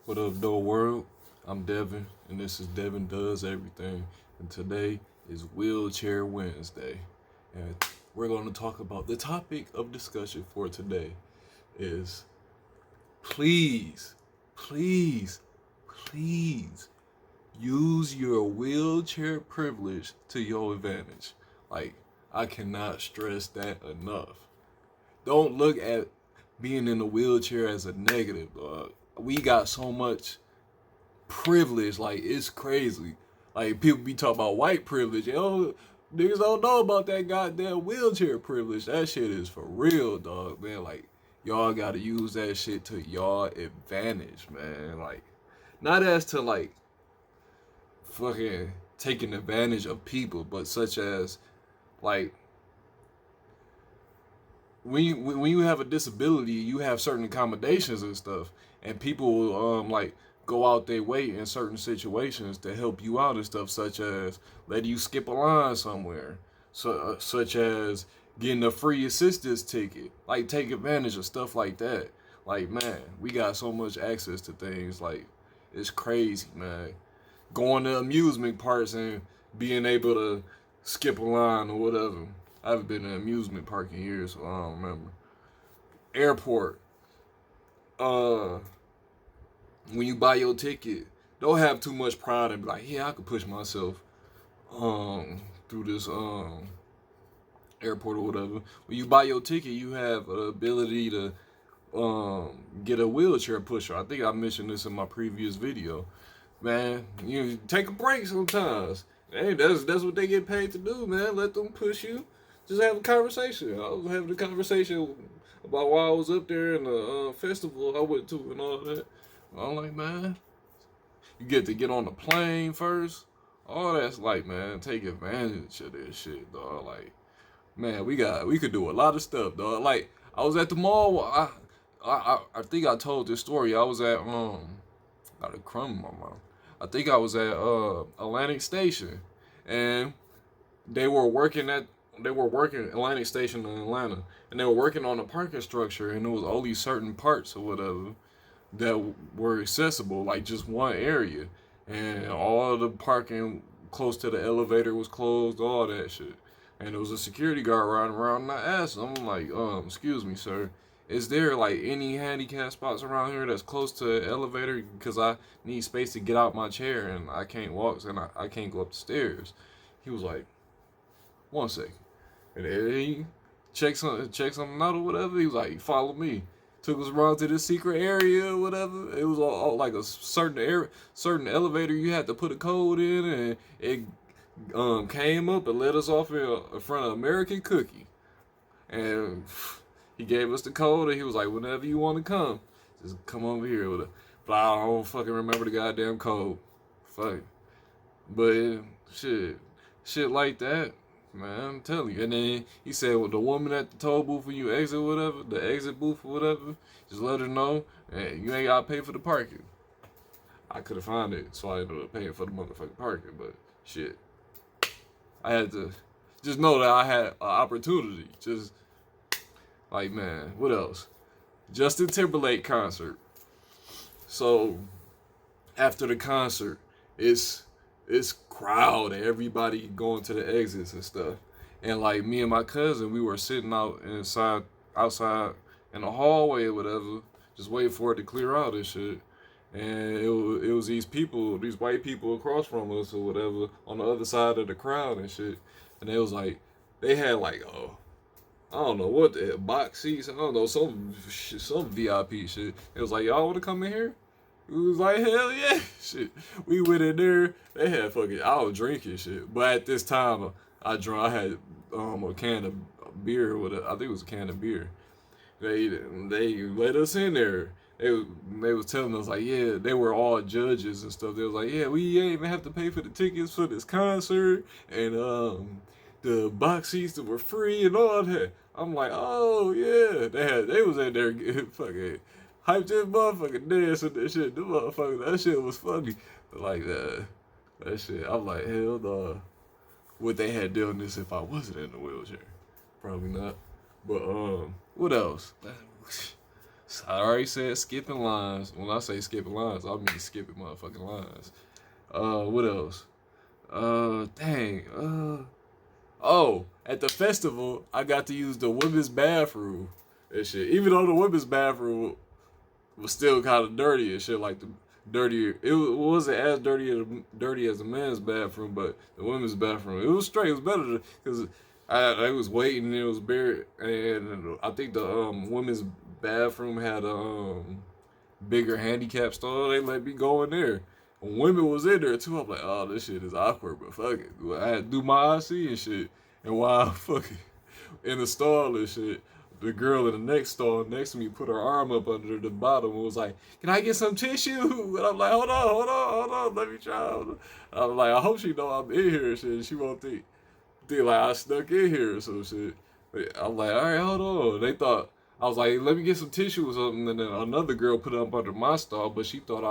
What up, though, world? I'm Devin, and this is Devin Does Everything. And today is Wheelchair Wednesday. And we're going to talk about the topic of discussion for today is please, please, please use your wheelchair privilege to your advantage. Like, I cannot stress that enough. Don't look at being in a wheelchair as a negative. We got so much privilege, like it's crazy. Like people be talking about white privilege. Yo, niggas don't know about that goddamn wheelchair privilege. That shit is for real, dog, man. Like y'all gotta use that shit to y'all advantage, man. Like not as to like fucking taking advantage of people, but such as like when you have a disability, you have certain accommodations and stuff, and people like go out their way in certain situations to help you out and stuff, such as letting you skip a line somewhere, such as getting a free assistance ticket, like take advantage of stuff like that. Like man, we got so much access to things, like it's crazy, man. Going to amusement parks and being able to skip a line or whatever. I haven't been to an amusement park in years, so I don't remember. Airport. Uh, when you buy your ticket, don't have too much pride and be like, yeah, I could push myself through this airport or whatever. When you buy your ticket, you have the ability to get a wheelchair pusher. I think I mentioned this in my previous video. Man, you take a break sometimes. Hey, that's what they get paid to do, man. Let them push you. Just have a conversation. I was having a conversation about why I was up there in the festival I went to and all that. I'm like, man, you get to get on the plane first. All that's like, man, take advantage of this shit, dog. Like, man, we could do a lot of stuff, dog. Like, I was at the mall. I think I told this story. I was at got a crumb in my mouth. I think I was at Atlantic Station, and they were working at Atlantic Station in Atlanta, and they were working on a parking structure, and there was only certain parts or whatever that were accessible, like just one area, and all the parking close to the elevator was closed, all that shit. And there was a security guard riding around, and I asked him, I'm like, excuse me, sir, is there like any handicap spots around here that's close to an elevator? Because I need space to get out my chair, and I can't walk, and I can't go up the stairs. He was like, 1 second. And then he checked something out or whatever. He was like, follow me. Took us around to this secret area or whatever. It was all like a certain elevator you had to put a code in, and it came up and let us off in front of American Cookie. And he gave us the code, and he was like, whenever you want to come, just come over here with it. But I don't fucking remember the goddamn code. Fuck. But shit like that. Man, I'm telling you. And then he said, well, the woman at the toll booth when you exit whatever, the exit booth or whatever, just let her know, and you ain't got to pay for the parking. I could have found it, so I ended up paying for the motherfucking parking, but shit. I had to just know that I had an opportunity. Just, like, man, what else? Justin Timberlake concert. So, after the concert, it's crowded, everybody going to the exits and stuff. And like me and my cousin, we were sitting outside in the hallway or whatever, just waiting for it to clear out and shit. And it was these white people across from us or whatever, on the other side of the crowd and shit. And it was like, they had like, I don't know what, box seats, I don't know, some VIP shit. It was like, y'all want to come in here? We was like, hell yeah, shit. We went in there. They had fucking, I was drinking shit. But at this time, I had a can of beer with I think it was a can of beer. They let us in there. They was telling us like, yeah, they were all judges and stuff. They was like, yeah, we ain't even have to pay for the tickets for this concert, and the box seats that were free and all that. I'm like, oh yeah, they was in there fucking hyped this motherfucking dance and that shit. That shit was funny. But like that shit, I'm like, hell no. Would they had done this if I wasn't in the wheelchair? Probably not. But what else? I already said skipping lines. When I say skipping lines, I mean skipping motherfucking lines. What else? Dang. Oh, at the festival, I got to use the women's bathroom and shit. Even though the women's bathroom was still kind of dirty and shit, like the dirtier. It wasn't as dirty as the men's bathroom, but the women's bathroom, it was straight. It was better because I was waiting and it was bare, and I think the women's bathroom had a bigger handicap stall. They let me go in there. When women was in there too, I'm like, oh, this shit is awkward, but fuck it. I had to do my IC and shit. And while fucking in the stall and shit, the girl in the next stall next to me put her arm up under the bottom and was like, "Can I get some tissue?" And I'm like, hold on, let me try. I'm like, I hope she know I'm in here and shit. She won't think like I snuck in here or some shit. I'm like, all right, hold on. They thought I was like, let me get some tissue or something, and then another girl put it up under my stall, but she thought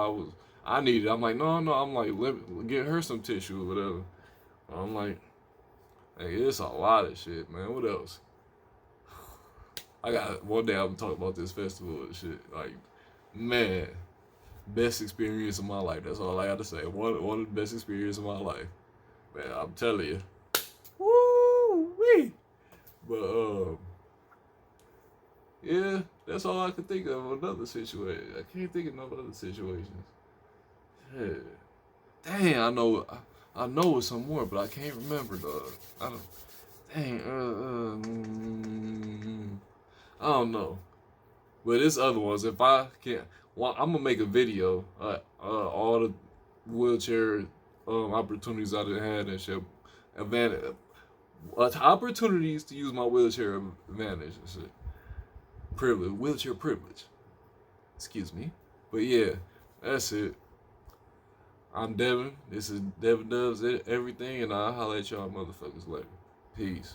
I needed it. I'm like, no. I'm like, let me get her some tissue or whatever. I'm like, hey, it's a lot of shit, man. What else? I got one day I'm gonna talk about this festival and shit. Like, man, best experience of my life. That's all I got to say. One of the best experiences of my life. Man, I'm telling you. Woo wee. But yeah, that's all I could think of. Another situation. I can't think of no other situations. Yeah. Dang, I know it's some more, but I can't remember, dog. I don't. Dang. I don't know. But there's other ones. If I can't, well, I'm gonna make a video. All the wheelchair opportunities I done had and shit. Advantage, opportunities to use my wheelchair advantage and shit. Privilege, wheelchair privilege. Excuse me. But yeah, that's it. I'm Devin. This is Devin Does Everything, and I'll holler at y'all motherfuckers later. Peace.